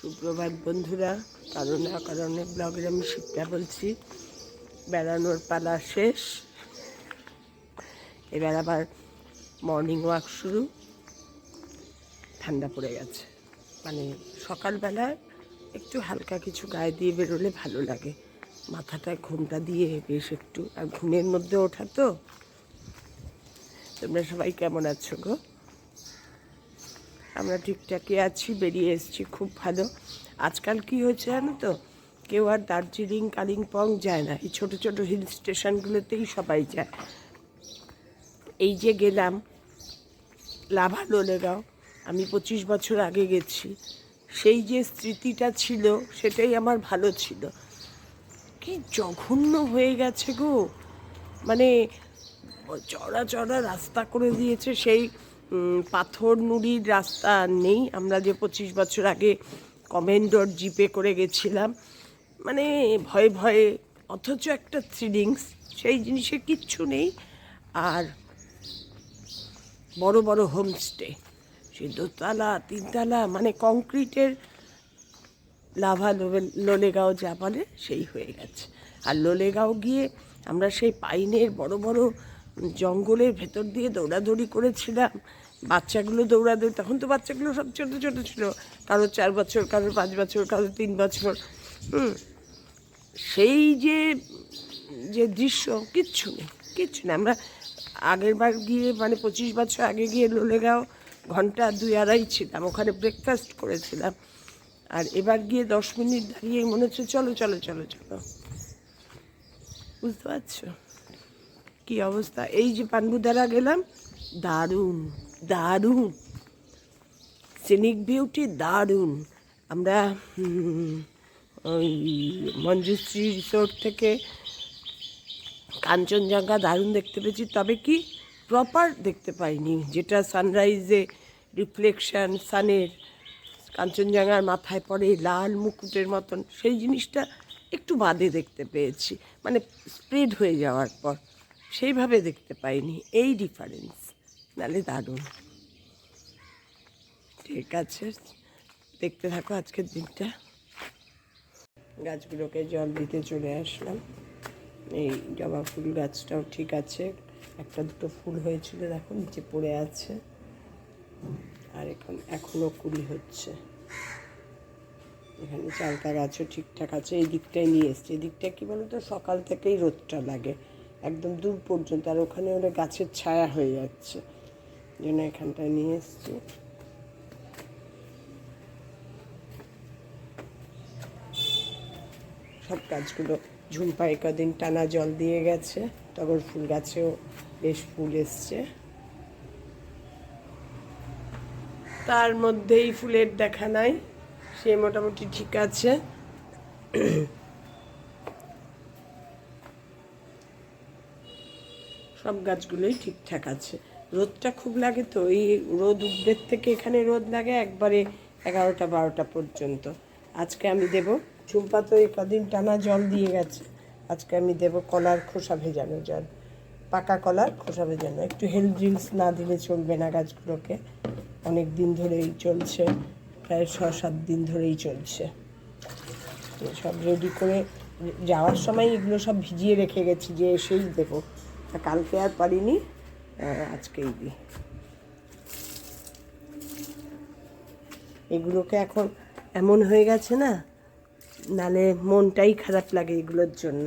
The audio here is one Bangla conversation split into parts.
সুপ্রভাত বন্ধুরা, কারণ না কারণে ব্লগের আমি শিবটা বলছি। বেড়ানোর পালা শেষ, এবার আবার মর্নিং ওয়াক শুরু। ঠান্ডা পড়ে গেছে, মানে সকালবেলা একটু হালকা কিছু গায়ে দিয়ে বেরোলে ভালো লাগে। মাথাটায় ঘুমটা দিয়ে বেশ একটু, আর ঘুমের মধ্যে ওঠা তো। তোমরা সবাই কেমন আছো গো? আমরা ঠিকঠাকই আছি, বেরিয়ে এসেছি, খুব ভালো। আজকাল কি হয়েছে জানো তো, কেউ আর দার্জিলিং কালিম্পং যায় না, এই ছোটো ছোটো হিল স্টেশনগুলোতেই সবাই যায়। এই যে গেলাম লাভা লোলেগাঁও, আমি 25 বছর আগে গেছি, সেই যে স্মৃতিটা ছিল সেটাই আমার ভালো ছিল। কি জঘন্য হয়ে গেছে গো, মানে চড়া চড়া রাস্তা করে দিয়েছে, সেই পাথর নুড়ির রাস্তা আর নেই। আমরা যে 25 বছর আগে কমেন্ডর জিপে করে গেছিলাম, মানে ভয়ে ভয়ে, অথচ একটা থ্রিলিংস, সেই জিনিসে কিচ্ছু নেই। আর বড় বড় হোমস্টে, সে দোতলা তিনতলা, মানে কংক্রিটের। লাভা লোলেগাঁও যা বলে সেই হয়ে গেছে। আর লোলেগাঁও গিয়ে আমরা সেই পাইনের বড় বড় জঙ্গলের ভেতর দিয়ে দৌড়াদৌড়ি করেছিলাম। বাচ্চাগুলো দৌড়াদৌড়ি, তখন তো বাচ্চাগুলো সব ছোটো ছোটো ছিল, কারো 4 বছর, কারো 5 বছর, কারো 3 বছর। সেই যে যে দৃশ্য, কিচ্ছু নেই, কিচ্ছু নেই। আমরা আগের বার গিয়ে, মানে 25 বছর আগে গিয়ে লোলেগাঁও ঘন্টা 2-2.5 ছিলাম, ওখানে ব্রেকফাস্ট করেছিলাম। আর এবার গিয়ে 10 মিনিট দাঁড়িয়ে মনে হচ্ছে চলো চলো চলো চলো। বুঝতে পারছো কী অবস্থা? এই যে পান্ডুদারা গেলাম, দারুণ দারুণ সিনিক বিউটি, দারুণ। আমরা ওই মঞ্জুশ্রী রিসোর্ট থেকে কাঞ্চনজঙ্ঘা দারুণ দেখতে পেয়েছি, তবে কি প্রপার দেখতে পাইনি, যেটা সানরাইজে রিফ্লেকশন সানের কাঞ্চনজঙ্ঘার মাথায় পড়ে লাল মুকুটের মতন, সেই জিনিসটা একটু বাদে দেখতে পেয়েছি, মানে স্প্রেড হয়ে যাওয়ার পর সেইভাবে দেখতে পাইনি, এই ডিফারেন্স। নাহলে দারুণ। ঠিক আছে, দেখতে থাকো আজকের দিনটা। গাছগুলোকে জল দিতে চলে আসলাম। এই জবা ফুল গাছটাও ঠিক আছে, একটা দুটো ফুল হয়েছিল, দেখো নিচে পড়ে আছে, আর এখনও কুড়ি হচ্ছে। এখানে চালতা গাছও ঠিকঠাক আছে। এই দিকটায় নিয়ে এসছি, এই দিকটা কী বলো তো, সকাল থেকেই রোদটা লাগে একদম দূর পর্যন্ত, আর ওখানে ওরা গাছের ছায়া হয়ে যাচ্ছে, জন্য এখানটায় নিয়ে এসছি। সব গাছগুলো ঝুমপাই কদিন টানা জল দিয়ে গেছে, টগর ফুল গাছেও বেশ ফুল এসছে, তার মধ্যেই ফুলের দেখা নাই, সে মোটামুটি ঠিক আছে। সব গাছগুলোই ঠিকঠাক আছে। রোদটা খুব লাগে তো, এই রোদ উদ্বেগ থেকে এখানে রোদ লাগে একবারে 11টা-12টা পর্যন্ত। আজকে আমি দেব, ঝুম্পা তো এই কদিন টানা জল দিয়ে গেছে, আজকে আমি দেব কলার খোসা ভেজানো জল, পাকা কলার খোসা ভেজানো। একটু হেলথ ড্রিঙ্কস না দিলে চলবে না গাছগুলোকে, অনেক দিন ধরেই চলছে, প্রায় 6-7 দিন ধরেই চলছে। সব রেডি করে যাওয়ার সময় এগুলো সব ভিজিয়ে রেখে গেছি, যে এসেই দেবো, কালকে আর পারিনি, আজকেই দিই। এগুলোকে এখন এমন হয়ে গেছে না, নালে মনটাই খারাপ লাগে এগুলোর জন্য।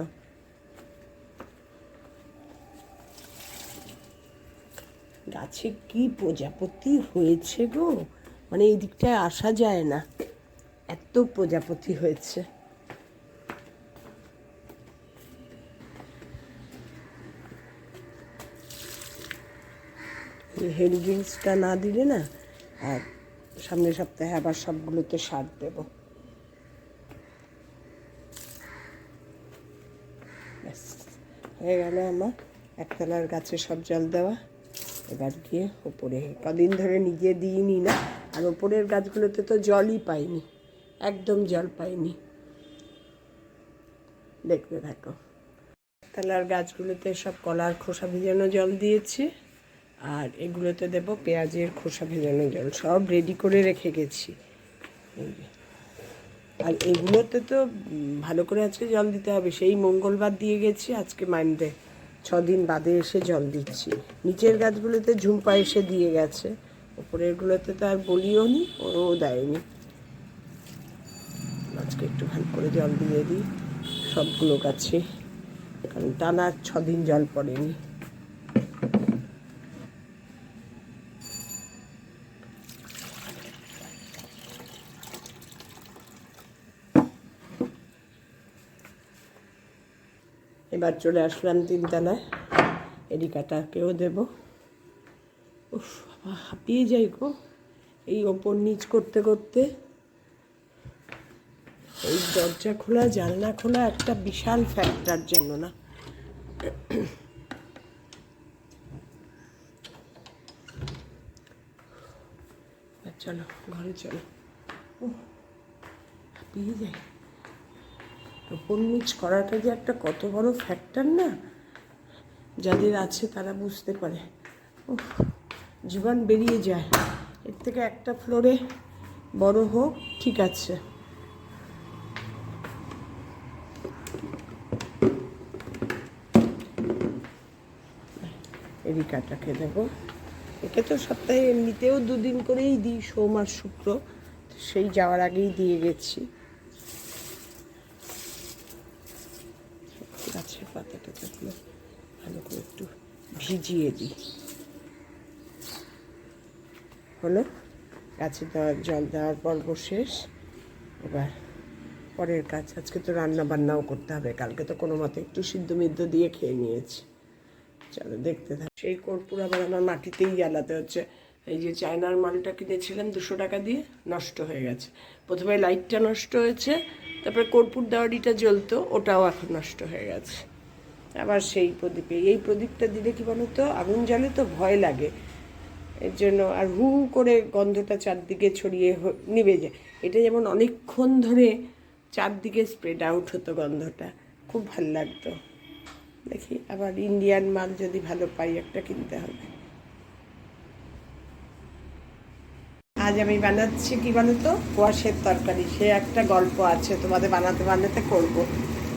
গাছে কি প্রজাপতি হয়েছে গো, মানে এই দিকটায় আসা যায় না, এত প্রজাপতি হয়েছে। হেলথ ড্রিঙ্কসটা না দিলে না, আর সামনের সপ্তাহে আবার সবগুলোতে সার দেব। ব্যাস হয়ে গেল আমার একতলার গাছে সব জল দেওয়া। এবার গিয়ে ওপরে, কদিন ধরে নিজে দিইনি না, আর ওপরের গাছগুলোতে তো জলই পাইনি, একদম জল পাইনি। দেখতে থাকো। একতলার গাছগুলোতে সব কলার খোসা ভিজানো জল দিয়েছি, আর এগুলোতে দেব পেঁয়াজের খোসা ভেজানো জল, সব রেডি করে রেখে গেছি। আর এগুলোতে তো ভালো করে আজকে জল দিতে হবে, সেই মঙ্গলবার দিয়ে গেছি, আজকে মানডে, 6 দিন বাদে এসে জল দিচ্ছি। নিচের গাছগুলোতে ঝুম্পা এসে দিয়ে গেছে, ওপরেরগুলোতে তো আর বলিও নি, ও দেয়নি। আজকে একটু ভালো করে জল দিয়ে দিই সবগুলো গাছে, কারণ টানা 6 দিন জল পড়েনি। এবার চলে আসলাম 3তলায়, এরিকাটাকেও দেবো। উফ বাবা, হাঁপিয়ে যাই গো এই ওপর নিচ করতে করতে। এই দরজা খোলা জানলা খোলা একটা বিশাল ফ্যাক্টর, যেন না। চলো ঘরে চলো, হাঁপিয়ে যাই। ওপর নিচ করাটা যে একটা কত বড় ফ্যাক্টর না, যাদের আছে তারা বুঝতে পারে। জীবন বেরিয়ে যায় এর থেকে। একটা ফ্লোরে বড় হোক ঠিক আছে, এরিকাটাকে দেবো। একে তো সপ্তাহে এমনিতেও 2 দিন করেই দিই, সোম আর শুক্র, সেই যাওয়ার আগেই দিয়ে গেছি। গাছের পাতাটা থাকলে ভালো করে একটু ভিজিয়ে দিই। হলো, গাছে জল দেওয়ার পর্ব শেষ। এবার পরের কাজ, আজকে তো রান্না বান্নাও করতে হবে, কালকে তো কোনো মতে একটু সিদ্ধ মিদ্ধ দিয়ে খেয়ে নিয়েছি। চলো দেখতে থাক। সেই কর্পূর আবার আমার মাটিতেই জ্বালাতে হচ্ছে। এই যে চায়নার মালটা কিনেছিলাম 200 টাকা দিয়ে, নষ্ট হয়ে গেছে। প্রথমে লাইটটা নষ্ট হয়েছে, তারপরে কর্পূর দেওয়ারিটা জ্বলতো, ওটাও এখন নষ্ট হয়ে গেছে। আবার সেই প্রদীপে, এই প্রদীপটা দিলে কি বলো তো, আগুন জ্বালে তো ভয় লাগে, এর জন্য আর হু হু করে গন্ধটা চারদিকে ছড়িয়ে নিভে যায়। এটা যেমন অনেকক্ষণ ধরে চারদিকে স্প্রেড আউট হতো গন্ধটা, খুব ভাল লাগতো। দেখি আবার ইন্ডিয়ান মাল যদি ভালো পাই একটা কিনতে হবে। আজ আমি বানাচ্ছি কি বলতো, কোয়াশের তরকারি। সে একটা গল্প আছে, তোমাদের বানাতে বানাতে করবো।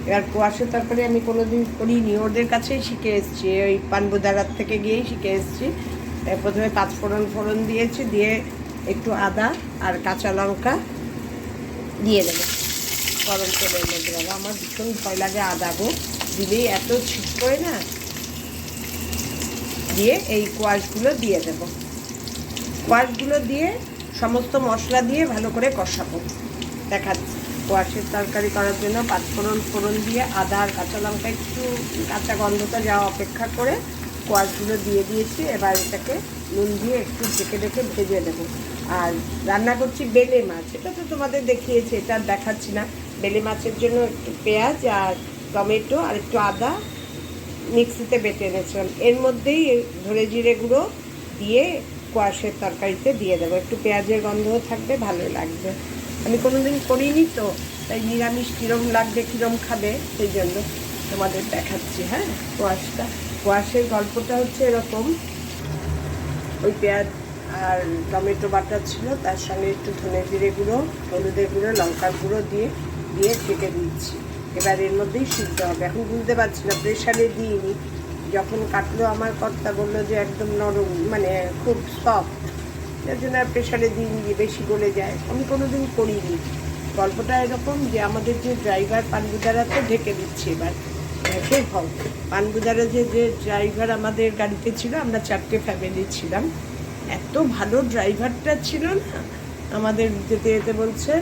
এবার কোয়াশের তরকারি আমি কোনোদিন করিনি, ওদের কাছেই শিখে এসেছি, ওই পানবুদারার থেকে গিয়েই শিখে এসেছি। প্রথমে 5 ফোড়ন দিয়েছি, দিয়ে একটু আদা আর কাঁচা লঙ্কা দিয়ে দেবো গরম তেলের মধ্যে। বাবা আমার ভীষণ ভয় লাগে আদা গো, দিলেই এত ছিটকোয় না। দিয়ে এই কোয়াশগুলো দিয়ে দেবো, কোয়াশগুলো দিয়ে সমস্ত মশলা দিয়ে ভালো করে কষাবো। দেখাচ্ছি, কোয়াশের তরকারি করার জন্য 5 ফোড়ন দিয়ে আদা আর কাঁচা লঙ্কা একটু কাঁচা গন্ধটা যাওয়া অপেক্ষা করে কোয়াশগুলো দিয়ে দিয়েছি। এবার এটাকে নুন দিয়ে একটু ঢেকে ঢেকে ভেজে দেবো। আর রান্না করছি বেলে মাছ, এটা তো তোমাদের দেখিয়েছি, এটা দেখাচ্ছি না। বেলে মাছের জন্য একটু পেঁয়াজ আর টমেটো আর একটু আদা মিক্সিতে বেটে এনেছিলাম, এর মধ্যেই ধরে জিরে গুঁড়ো দিয়ে কোয়াশের তরকারিতে দিয়ে দেবো। একটু পেঁয়াজের গন্ধও থাকবে, ভালো লাগবে। আমি কোনোদিন করিনি তো, তাই নিরামিষ কীরম লাগবে, কীরম খাবে, সেই জন্য তোমাদের দেখাচ্ছি। হ্যাঁ, কোয়াশের গল্পটা হচ্ছে এরকম, ওই পেঁয়াজ আর টমেটো বাটা ছিল, তার সঙ্গে একটু ধনে জিরে গুঁড়ো, হলুদের গুঁড়ো, লঙ্কার গুঁড়ো দিয়ে ঢেকে দিচ্ছি। এবার এর মধ্যেই সিদ্ধ হবে। এখন বুঝতে পারছি না, প্রেশারে দিইনি। যখন কাটলো আমার কর্তা বললো যে একদম নরম, মানে খুব সফট, যার জন্য আর প্রেশারে দিইনি, বেশি গলে যায়। আমি কোনোদিন করিনি। গল্পটা এরকম যে আমাদের যে ড্রাইভার পানবুদারাতে ঢেকে দিচ্ছি। এবার দেখে ভাব, পানবুদারা যে ড্রাইভার আমাদের গাড়িতে ছিল, আমরা 4টে ফ্যামিলি ছিলাম, এত ভালো ড্রাইভারটা ছিল না। আমাদের যেতে যেতে বলছে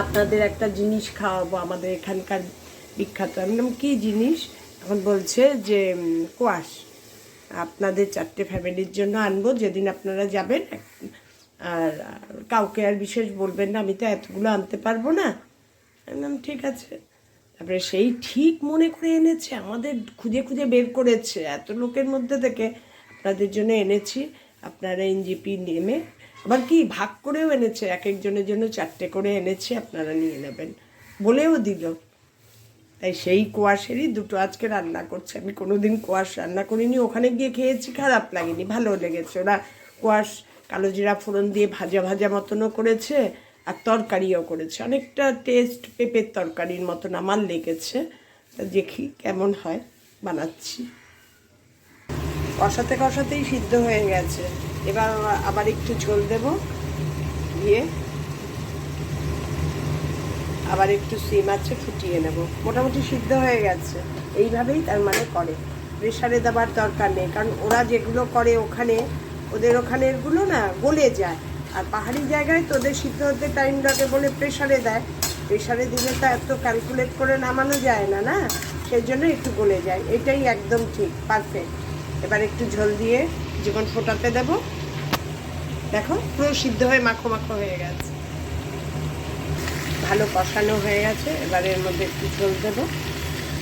আপনাদের একটা জিনিস খাওয়াবো, আমাদের এখানকার বিখ্যাত। আমি বললাম কী জিনিস? এখন বলছে যে কোয়াশ আপনাদের 4টে ফ্যামিলির জন্য আনবো, যেদিন আপনারা যাবেন, আর কাউকে আর বিশেষ বলবেন না, আমি তো এতগুলো আনতে পারবো না। বললাম ঠিক আছে। তারপরে সেই ঠিক মনে করে এনেছে, আমাদের খুঁজে খুঁজে বের করেছে এত লোকের মধ্যে থেকে, আপনাদের জন্য এনেছি, আপনারা এনজিপি নেমে, আবার কি ভাগ করেও এনেছে, এক একজনের জন্য 4টে করে এনেছি, আপনারা নিয়ে নেবেন বলেও দিল। তাই সেই কোয়াশেরই 2টো আজকে রান্না করছে। আমি কোনোদিন কোয়াশ রান্না করিনি, ওখানে গিয়ে খেয়েছি, খারাপ লাগেনি, ভালো লেগেছে। ওরা কোয়াশ কালো জিরা ফোড়ন দিয়ে ভাজা ভাজা মতনও করেছে, আর তরকারিও করেছে, অনেকটা টেস্ট পেঁপের তরকারির মতন আমার লেগেছে। দেখি কেমন হয়, বানাচ্ছি। কষাতে কষাতেই সিদ্ধ হয়ে গেছে। এবার আবার একটু ঝোল দেব, দিয়ে আবার একটু সিম আছে ফুটিয়ে নেব। মোটামুটি সিদ্ধ হয়ে গেছে। এইভাবেই তার মানে করে, প্রেশারে দেওয়ার দরকার নেই, কারণ ওরা যেগুলো করে ওখানে, ওদের ওখানেরগুলো না গলে যায়। আর পাহাড়ি জায়গায় তো ওদের সিদ্ধ হতে টাইম লাগে বলে প্রেশারে দেয়। প্রেশারে দিলে তো এত ক্যালকুলেট করে নামানো যায় না, না, সেই জন্য একটু গলে যায়। এটাই একদম ঠিক, পারফেক্ট। এবার একটু ঝোল দিয়ে যখন ফোটাতে দেব, দেখো পুরো সিদ্ধ হয়ে মাখো মাখো হয়ে গেছে, ভালো কষানো হয়ে গেছে। এবার এর মধ্যে একটু ঝোল দেবো,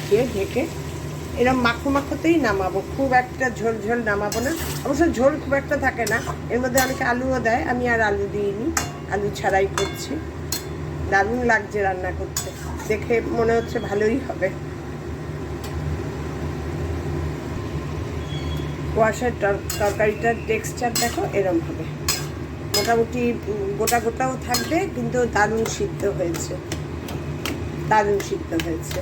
দিয়ে ঢেকে এরকম মাখো মাখোতেই নামাবো, খুব একটা ঝোল ঝোল নামাবো না। অবশ্য ঝোল খুব একটা থাকে না, এর মধ্যে অনেকে আলুও দেয়, আমি আর আলু দিইনি, আলু ছাড়াই করছি। দারুণ লাগছে রান্না করতে, দেখে মনে হচ্ছে ভালোই হবে। কোয়াশের তরকারিটার টেক্সচার দেখো, এরম হবে, মোটামুটি গোটা গোটাও থাকবে, কিন্তু দারুণ সিদ্ধ হয়েছে, দারুণ সিদ্ধ হয়েছে।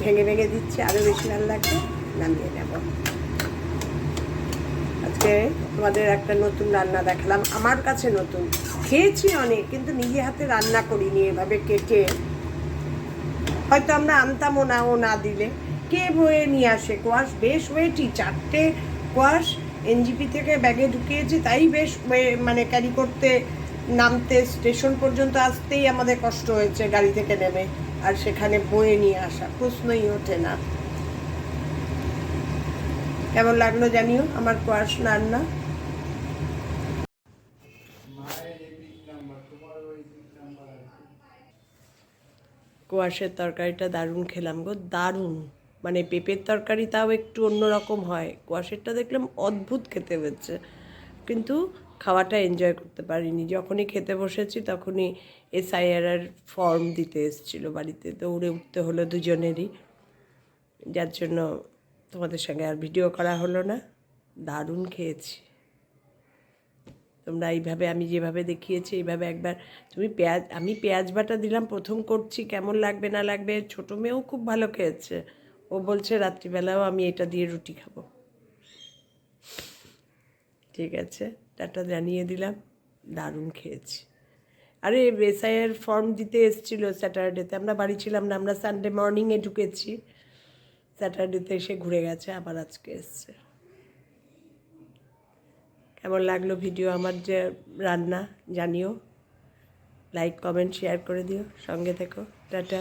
ভেঙে ভেঙে দিচ্ছি, আরও বেশি ভালো লাগবে। নামিয়ে নেব। আজকে তোমাদের একটা নতুন রান্না দেখালাম, আমার কাছে নতুন, খেয়েছি অনেক, কিন্তু নিজে হাতে রান্না করিনি এভাবে কেটে। হয়তো আমরা আনতামও না, ও না দিলে। কে বয়ে নিয়ে আসে কোয়াশ, বেশ ওয়েটি, 4টে কোয়াশ এনজিপি থেকে ব্যাগে ঢুকিয়েছি, তাই বেশ মানে ক্যারি করতে, নামতে, স্টেশন পর্যন্ত আসতেই আমাদের কষ্ট হয়েছে গাড়ি থেকে নেমে, আর সেখানে বয়ে নিয়ে আসা প্রশ্নই ওঠে না। কেমন লাগলো জানিও আমার কোয়াশ রান্না। কোয়াশের তরকারিটা দারুণ খেলাম গো, দারুণ। মানে পেঁপের তরকারি তাও একটু অন্যরকম হয়, কোয়াশেরটা দেখলাম অদ্ভুত খেতে হচ্ছে, কিন্তু খাওয়াটা এনজয় করতে পারিনি। যখনই খেতে বসেছি তখনই এসআইআর ফর্ম দিতে এসেছিলো বাড়িতে, দৌড়ে উঠতে হলো দুজনেরই, যার জন্য তোমাদের সঙ্গে আর ভিডিও করা হলো না। দারুণ খেয়েছি। তোমরা এইভাবে, আমি যেভাবে দেখিয়েছি এইভাবে একবার, তুমি পেঁয়াজ, আমি পেঁয়াজ বাটা দিলাম, প্রথম করছি, কেমন লাগবে না লাগবে। ছোটো মেয়েও খুব ভালো খেয়েছে, ও বলছে রাত্রিবেলাও আমি এটা দিয়ে রুটি খাবো। ঠিক আছে, টাটা জানিয়ে দিলাম, দারুণ খেয়েছি। আরে এসআইয়ের ফর্ম দিতে এসেছিলো স্যাটারডেতে, আমরা বাড়ি ছিলাম না, আমরা সানডে মর্নিংয়ে ঢুকেছি, স্যাটারডেতে এসে ঘুরে গেছে, আবার আজকে এসছে। কেমন লাগলো ভিডিও আমার যে রান্না জানিও, লাইক কমেন্ট শেয়ার করে দিও, সঙ্গে থেকো, টাটা।